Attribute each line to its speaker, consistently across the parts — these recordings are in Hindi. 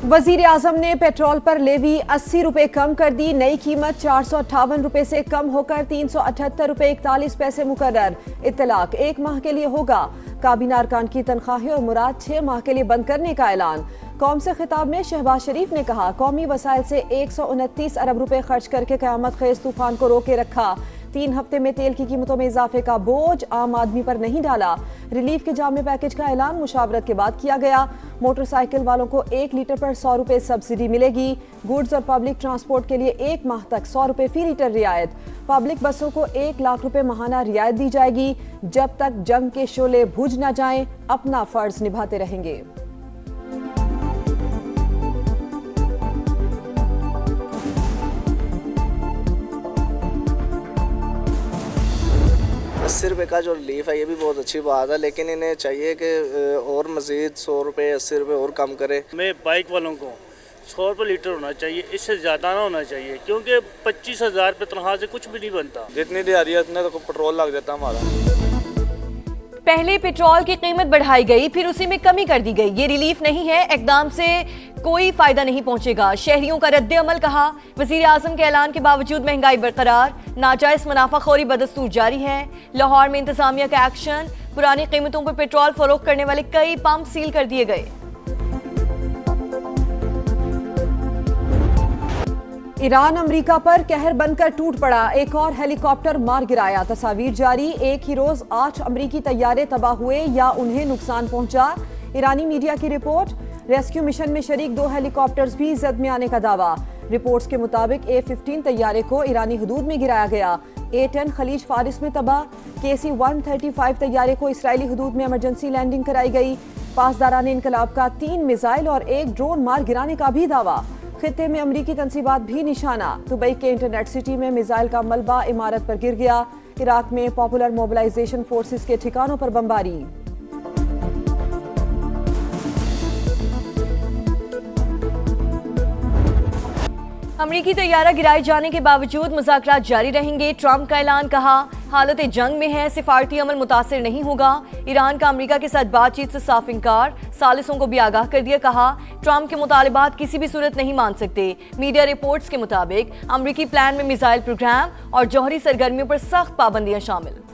Speaker 1: वजीर आजम ने पेट्रोल पर लेवी 80 रुपए कम कर दी। नई कीमत 458 रुपए से कम होकर 378 रुपए 41 पैसे मुकर्रर। इत्तलाक 1 माह के लिए होगा। काबीना अरकान की तनख्वाहें और मुराद 6 माह के लिए बंद करने का ऐलान। कौम से खिताब में शहबाज शरीफ ने कहा, कौमी वसाइल से 129 अरब रुपए खर्च करके कयामत खेज तूफान को रोके रखा। 3 हफ्ते में तेल की कीमतों में इजाफे का बोझ आम आदमी पर नहीं डाला। रिलीफ के जामे पैकेज का ऐलान मुशावरत के बाद किया गया। मोटरसाइकिल वालों को 1 लीटर पर 100 रुपए सब्सिडी मिलेगी। गुड्स और पब्लिक ट्रांसपोर्ट के लिए 1 माह तक 100 रुपए फी लीटर रियायत। पब्लिक बसों को 1 लाख रुपए माहाना रियायत दी जाएगी। जब तक जंग के शोले बुझ न जाएं, अपना फर्ज निभाते रहेंगे।
Speaker 2: ₹80 का जो रिलीफ है ये भी बहुत अच्छी बात है, लेकिन इन्हें चाहिए कि और मज़ीद 100 रुपये 80 रुपये और कम करे।
Speaker 3: मैं बाइक वालों को 100 रुपये लीटर होना चाहिए, इससे ज़्यादा ना होना चाहिए, क्योंकि 25,000 रुपये तनख्वाह से कुछ भी नहीं बनता।
Speaker 2: जितनी दिहाड़ी है उतने तो पेट्रोल लग जाता हमारा।
Speaker 4: पहले पेट्रोल की कीमत बढ़ाई गई, फिर उसी में कमी कर दी गई। ये रिलीफ नहीं है, इकदाम से कोई फायदा नहीं पहुंचेगा। शहरियों का रद्द अमल कहा। वजीर आजम के ऐलान के बावजूद महंगाई बरकरार, नाजायज मुनाफाखोरी बदस्तूर जारी है। लाहौर में इंतजामिया का एक्शन, पुरानी कीमतों पर पेट्रोल फरोख्त करने वाले कई पंप सील कर दिए गए।
Speaker 1: ईरान अमेरिका पर कहर बनकर टूट पड़ा। एक और हेलीकॉप्टर मार गिराया। तस्वीर जारी। एक ही रोज 8 अमेरिकी तैयारे तबाह हुए या उन्हें नुकसान पहुंचा। ईरानी मीडिया की रिपोर्ट। रेस्क्यू मिशन में शरीक 2 हेलीकॉप्टर्स भी जद में आने का दावा। रिपोर्ट्स के मुताबिक A-15 तैयारे को ईरानी हदूद में गिराया गया। A-10 खलीज फारिस में तबाह। KC-135 तैयारे को इसराइली हदूद में इमरजेंसी लैंडिंग कराई गई। पासदारान इनकलाब का 3 मिसाइल और 1 ड्रोन मार गिराने का भी दावा। खित्ते में अमरीकी तंसीबात भी निशाना। दुबई के इंटरनेट सिटी में मिसाइल का मलबा इमारत पर गिर गया। इराक में पॉपुलर मोबिलाइजेशन फोर्सेस के ठिकानों पर बमबारी।
Speaker 4: अमरीकी तैयारा गिराए जाने के बावजूद मुज़ाकरात जारी रहेंगे। ट्रंप का ऐलान, कहा हालत जंग में है, सिफारती अमल मुतासिर नहीं होगा। ईरान का अमरीका के साथ बातचीत से साफ इनकार। सालिसों को भी आगाह कर दिया। कहा ट्रंप के मुतालिबात किसी भी सूरत नहीं मान सकते। मीडिया रिपोर्ट्स के मुताबिक अमरीकी प्लान में मिसाइल प्रोग्राम और जौहरी सरगर्मियों पर सख्त पाबंदियां शामिल।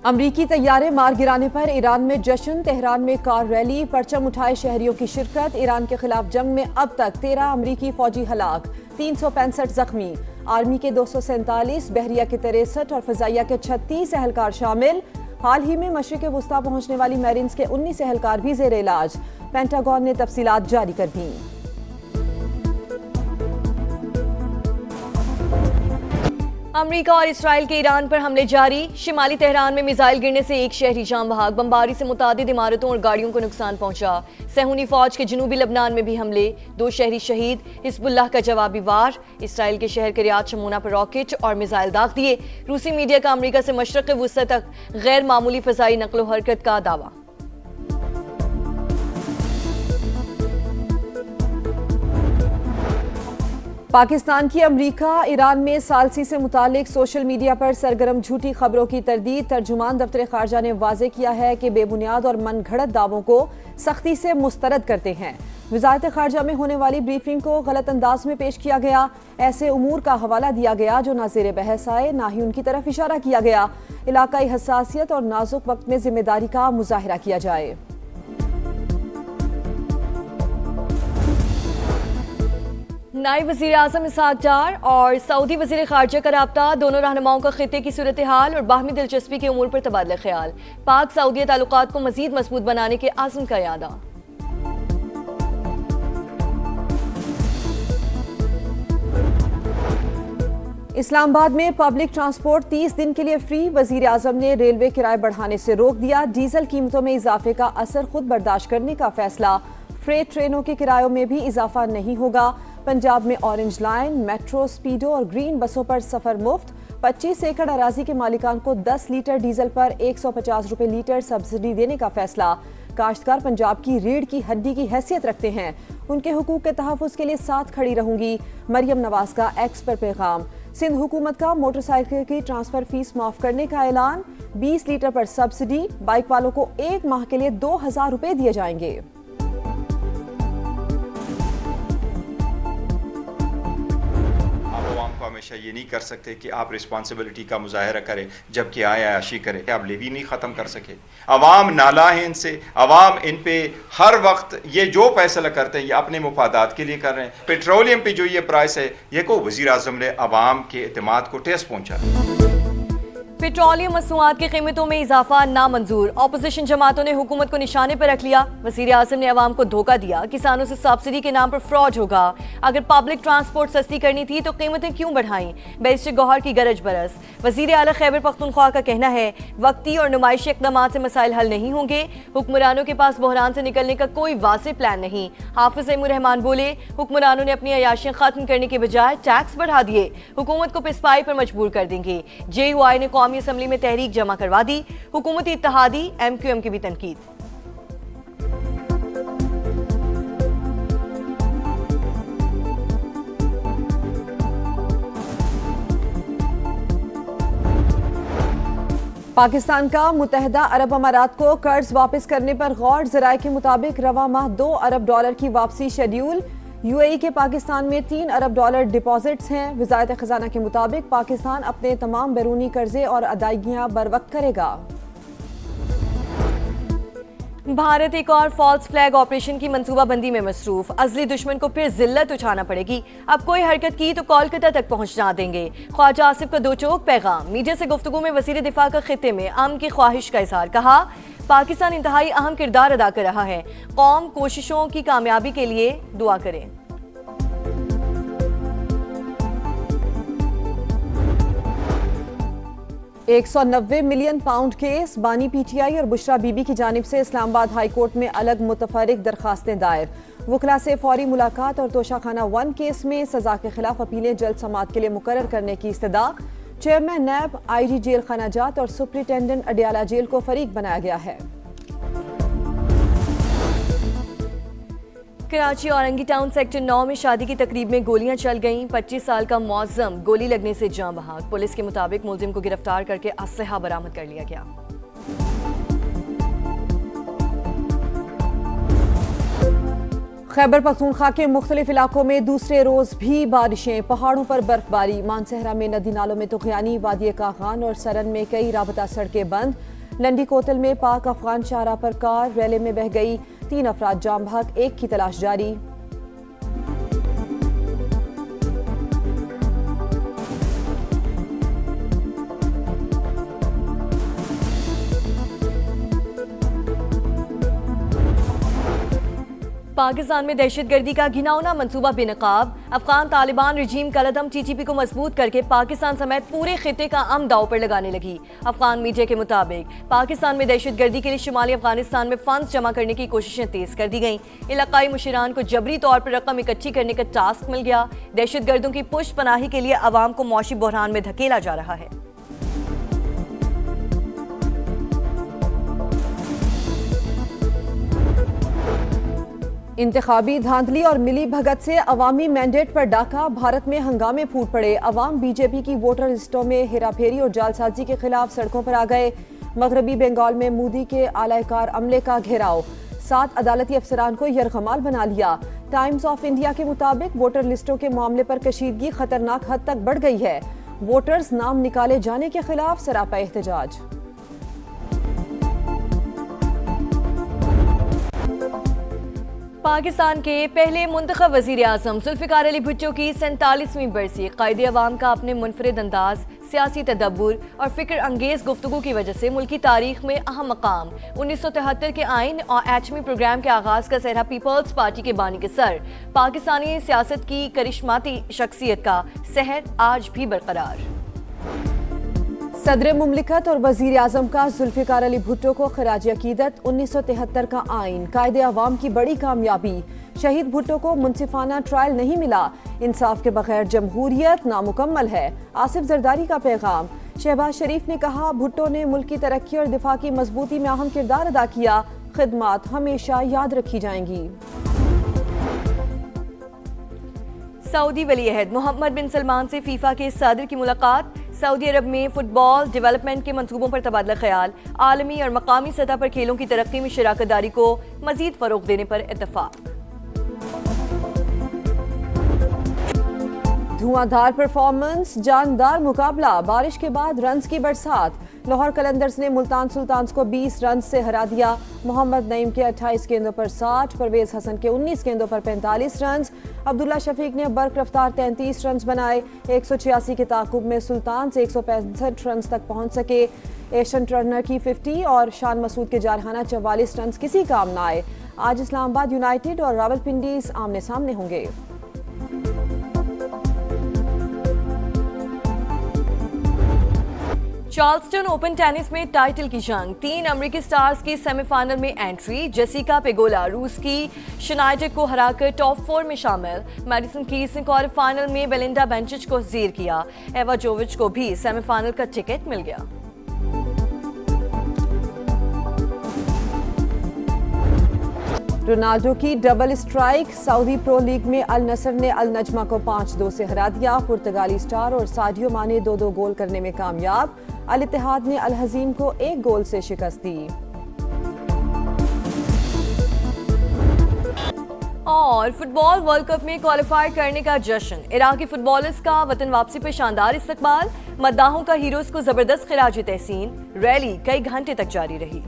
Speaker 1: अमरीकी तैयारे मार गिराने पर ईरान में जश्न। तेहरान में कार रैली, परचम उठाए शहरियों की शिरकत। ईरान के खिलाफ जंग में अब तक 13 अमरीकी फौजी हलाक, 365 जख्मी। आर्मी के 247, बहरिया के 63 और फजाइया के 36 एहलकार शामिल। हाल ही में मशरिक वुस्ता पहुंचने वाली मैरिन्स के 19 एहलकार भी जेर इलाज। पेंटागन ने तफसीलात जारी कर दी।
Speaker 4: अमेरिका और इसराइल के ईरान पर हमले जारी। शिमाली तेहरान में मिसाइल गिरने से 1 शहरी जाम बहाक। बमबारी से मुतादिद इमारतों और गाड़ियों को नुकसान पहुंचा। सहूनी फौज के जनूबी लबनान में भी हमले, 2 शहरी शहीद। हिजबुल्लाह का जवाबी वार। इसराइल के शहर किरियात शमोना पर रॉकेट और मिसाइल दाग दिए। रूसी मीडिया का अमेरिका से मशरक़ वुस्ता तक गैर मामूली फ़ज़ाई नक़्लो हरकत का दावा।
Speaker 1: पाकिस्तान की अमरीका ईरान में सालसी से मुतालिक सोशल मीडिया पर सरगर्म झूठी खबरों की तरदीद। तर्जुमान दफ्तर खारजा ने वाज़े किया है कि बेबुनियाद और मनगढ़ंत दावों को सख्ती से मुस्तरद करते हैं। वज़ारत खारजा में होने वाली ब्रीफिंग को गलत अंदाज में पेश किया गया। ऐसे उमूर का हवाला दिया गया जो ना ज़ेर बहस आए, ना ही उनकी तरफ इशारा किया गया। इलाकाई हसासियत और नाजुक वक्त में जिम्मेदारी का मुजाहिरा किया जाए।
Speaker 4: नायब वज़ीर आज़म इसहाक डार और सऊदी वज़ीर ख़ारजा का राब्ता। दोनों रहनुमाओं का खित्ते की सूरत हाल और बाहमी दिलचस्पी के उमूर पर तबादला ख्याल। पाक सऊदी ताल्लुकात को मज़ीद मजबूत बनाने के आज़म का इरादा।
Speaker 1: इस्लामाबाद में पब्लिक ट्रांसपोर्ट 30 दिन के लिए फ्री। वज़ीर आज़म ने रेलवे किराए बढ़ाने से रोक दिया। डीजल कीमतों में इजाफे का असर खुद बर्दाश्त करने का फैसला। फ्रेट ट्रेनों के किरायों में भी इजाफा नहीं होगा। पंजाब में ऑरेंज लाइन, मेट्रो, स्पीडो और ग्रीन बसों पर सफर मुफ्त। 25 एकड़ अराजी के मालिकान को 10 लीटर डीजल पर 150 रुपए लीटर सब्सिडी देने का फैसला। काश्तकार पंजाब की रीढ़ की हड्डी की हैसियत रखते हैं। उनके हुकूक के तहफ़्फ़ुज़ के लिए साथ खड़ी रहूंगी। मरियम नवाज का एक्स पर पैगाम। सिंध हुकूमत का मोटरसाइकिल की ट्रांसफर फीस माफ करने का ऐलान। 20 लीटर पर सब्सिडी, बाइक वालों को 1 माह के लिए 2000 रुपए दिए जाएंगे।
Speaker 5: हमेशा ये नहीं कर सकते कि आप रिस्पॉन्सिबिलिटी का मुजाहरा करें जबकि आयाशी करें, आप लेवी नहीं ख़त्म कर सके। अवाम नाला है इनसे, अवाम इन पे हर वक्त ये जो फैसला करते हैं ये अपने मुफादात के लिए कर रहे हैं। पेट्रोलियम पे जो ये प्राइस है ये को वज़ीर आज़म ने अवाम के एतमाद को ठेस पहुँचा।
Speaker 4: पेट्रोलियम मसनूआत की कीमतों में इजाफा नामंजूर, ऑपोजिशन जमातों ने हुकूमत को निशाने पर रख लिया। वज़ीर आज़म ने अवाम को धोखा दिया, किसानों से सब्सिडी के नाम पर फ्रॉड होगा। अगर पब्लिक ट्रांसपोर्ट सस्ती करनी थी तो कीमतें क्यों बढ़ाई? बैरिस्टर गौहर की गरज बरस। वज़ीर आला खैबर पख्तूनख्वा का कहना है वक्ती और नुमाइशी इक़दाम से मसाइल हल नहीं होंगे। हुक्मरानों के पास बहरान से निकलने का कोई वाज़ेह प्लान नहीं। हाफिज़ एमुर रहमान बोले हुक्मरानों ने अपनी अयाशियाँ खत्म करने के बजाय टैक्स बढ़ा दिए, हुकूमत को पिसपाई पर मजबूर कर देंगे। JUI ने कौमी असम्बली में तहरीक जमा करवा दी। हुकूमती इत्तेहादी MQM की भी तनकीद।
Speaker 1: पाकिस्तान का मुत्तहिदा अरब अमारात को कर्ज वापस करने पर गौर। ज़राए के मुताबिक रवा माह $2 अरब की वापसी शेड्यूल। UAE के पाकिस्तान में $3 अरब डिपॉजिट्स हैं। वज़ारत ख़ज़ाना के मुताबिक पाकिस्तान अपने तमाम बैरूनी कर्जे और अदायगियाँ बरवक्त करेगा।
Speaker 4: भारत एक और फॉल्स फ्लैग ऑपरेशन की मंसूबाबंदी में मसरूफ। अज़ली दुश्मन को फिर जिल्लत उठाना पड़ेगी। अब कोई हरकत की तो कोलकाता तक पहुंचना देंगे। ख्वाजा आसिफ का दो चौक पैगाम। मीडिया से गुफ्तगू में वज़ीर दिफा का खित्ते में अमन की ख्वाहिश का इज़हार। कहा पाकिस्तान इंतहाई अहम किरदार अदा कर रहा है, कौम कोशिशों की कामयाबी के लिए दुआ करें।
Speaker 1: £190 मिलियन केस। बानी PTI और बुशरा बीबी की जानिब से इस्लामाबाद हाई कोर्ट में अलग मुतफरिक दरखास्तें दायर। वकला से फौरी मुलाकात और तोशाखाना 1 केस में सजा के खिलाफ अपीलें जल्द समाअत के लिए मुकर्रर करने की इस्तदा। चेयरमैन नैब, IG जेल खानाजात और सुप्रिटेंडेंट अडियाला जेल को फरीक बनाया गया है।
Speaker 4: कराची औरंगी टाउन सेक्टर 9 में शादी की तकरीब में गोलियां चल गईं। 25 साल का मौज़म गोली लगने से जाँ बहक। पुलिस के मुताबिक मुलजिम को गिरफ्तार करके असलहा बरामद कर लिया गया।
Speaker 1: खैबर पख्तूनख्वा के मुख्तलिफ इलाकों में दूसरे रोज भी बारिशें। पहाड़ों पर बर्फबारी। मानसहरा में नदी नालों में तुग़यानी। वादी कागान और सरन में कई राबता सड़कें बंद। लंडी कोतल में पाक अफगान शाहराह पर कार रैले में बह गई। 3 अफराद जाम बहक, 1 की तलाश जारी।
Speaker 4: पाकिस्तान में दहशतगर्दी का घिनौना मंसूबा बेनकाब। अफगान तालिबान रजीम कलदम TTP को मजबूत करके पाकिस्तान समेत पूरे खिते का अमन दाव पर लगाने लगी। अफगान मीडिया के मुताबिक पाकिस्तान में दहशतगर्दी के लिए शुमाली अफगानिस्तान में फंड्स जमा करने की कोशिशें तेज कर दी गईं। इलाकाई मुशीरान को जबरी तौर पर रकम इकट्ठी करने का टास्क मिल गया। दहशतगर्दों की पुष्ट पनाही के लिए अवाम को मौशी बहरान में धकेला जा रहा है।
Speaker 1: इंतखाबी धांधली और मिली भगत से अवामी मैंडेट पर डाका। भारत में हंगामे फूट पड़े। अवाम BJP की वोटर लिस्टों में हेराफेरी और जालसाजी के खिलाफ सड़कों पर आ गए। मगरबी बंगाल में मोदी के आलाकार अमले का घेराव। 7 अदालती अफसरान को यरगमाल बना लिया। टाइम्स ऑफ इंडिया के मुताबिक वोटर लिस्टों के मामले पर कशीदगी खतरनाक हद तक बढ़ गई है। वोटर्स नाम निकाले जाने के खिलाफ सरापा एहतजाज।
Speaker 4: पाकिस्तान के पहले मुंतखब वज़ीर आज़म ज़ुल्फ़िकार अली भुट्टो की 47वीं बरसी। क़ायदे अवाम का अपने मुनफरिद अंदाज, सियासी तदब्बुर और फ़िक्र अंगेज़ गुफ्तगू की वजह से मुल्की तारीख में अहम मकाम। 1973 के आइन और एटमी प्रोग्राम के आगाज़ का सेहरा पीपल्स पार्टी के बानी के सर पाकिस्तानी सियासत की करिश्माती शख्सियत का सहर आज भी बरकरार।
Speaker 1: सदर मुमलिकत और वजीर आजम का जुल्फ़िकार अली भुट्टो को खराज अकीदत। 1973 का आइन कायदे अवाम की बड़ी कामयाबी। शहीद भुट्टो को मुनसिफाना ट्रायल नहीं मिला। इंसाफ के बगैर जमहूरियत नामुकम्मल है। आसिफ जरदारी का पैगाम। शहबाज शरीफ ने कहा भुट्टो ने मुल्क की तरक्की और दिफा की मजबूती में अहम किरदार अदा किया। खिदमात हमेशा याद रखी जाएंगी।
Speaker 4: सऊदी वलीअहद मोहम्मद बिन सलमान से फीफा के सदर की मुलाकात। सऊदी अरब में फुटबॉल डेवलपमेंट के मंसूबों पर तबादला ख्याल। आलमी और मकामी सतह पर खेलों की तरक्की में शराकत दारी को मजीद फरोग देने पर इत्तफाक।
Speaker 1: धुआंधार परफॉर्मेंस, जानदार मुकाबला, बारिश के बाद रन्स की बरसात। लाहौर कलंदर्स ने मुल्तान सुल्तान्स को 20 रन से हरा दिया। मोहम्मद नईम के 28 गेंदों पर 60, परवेज हसन के 19 गेंदों पर 45 रन। अब्दुल्ला शफीक ने बर्क रफ्तार 33 रन बनाए। 186 के ताकुब में सुल्तान्स 165 रन तक पहुंच सके। एशन टर्नर की 50 और शान मसूद के जारहाना 44 रन किसी काम न आए। आज इस्लामाबाद यूनाइटेड और रावलपिंडी आमने सामने होंगे।
Speaker 4: चार्ल्सटन ओपन टेनिस में टाइटल की जंग। 3 अमेरिकी स्टार्स की सेमीफाइनल में एंट्री। जेसिका पेगोला रूस की शनाइडेक को हराकर टॉप 4 में शामिल। मैडिसन कीज ने क्वार्टर फाइनल में बेलिंडा बेंचिच को जीर किया। एवा जोविच को भी सेमीफाइनल का टिकट मिल गया।
Speaker 1: रोनाल्डो की double strike. Saudi pro league में अल नसर ने अल नजमा को 5-2 से हरा दिया। पुर्तगाली स्टार और साडियो माने 2-2 गोल करने में कामयाब। अल इत्तेहाद ने अल हजीम को 1 गोल से शिकस्त दी।
Speaker 4: और फुटबॉल वर्ल्ड कप में क्वालिफाई करने का जश्न। इराकी फुटबॉलर्स का वतन वापसी पर शानदार इस्तकबाल। मद्दाहों का हीरोज को जबरदस्त खिराज तहसीन। रैली कई घंटे तक जारी रही।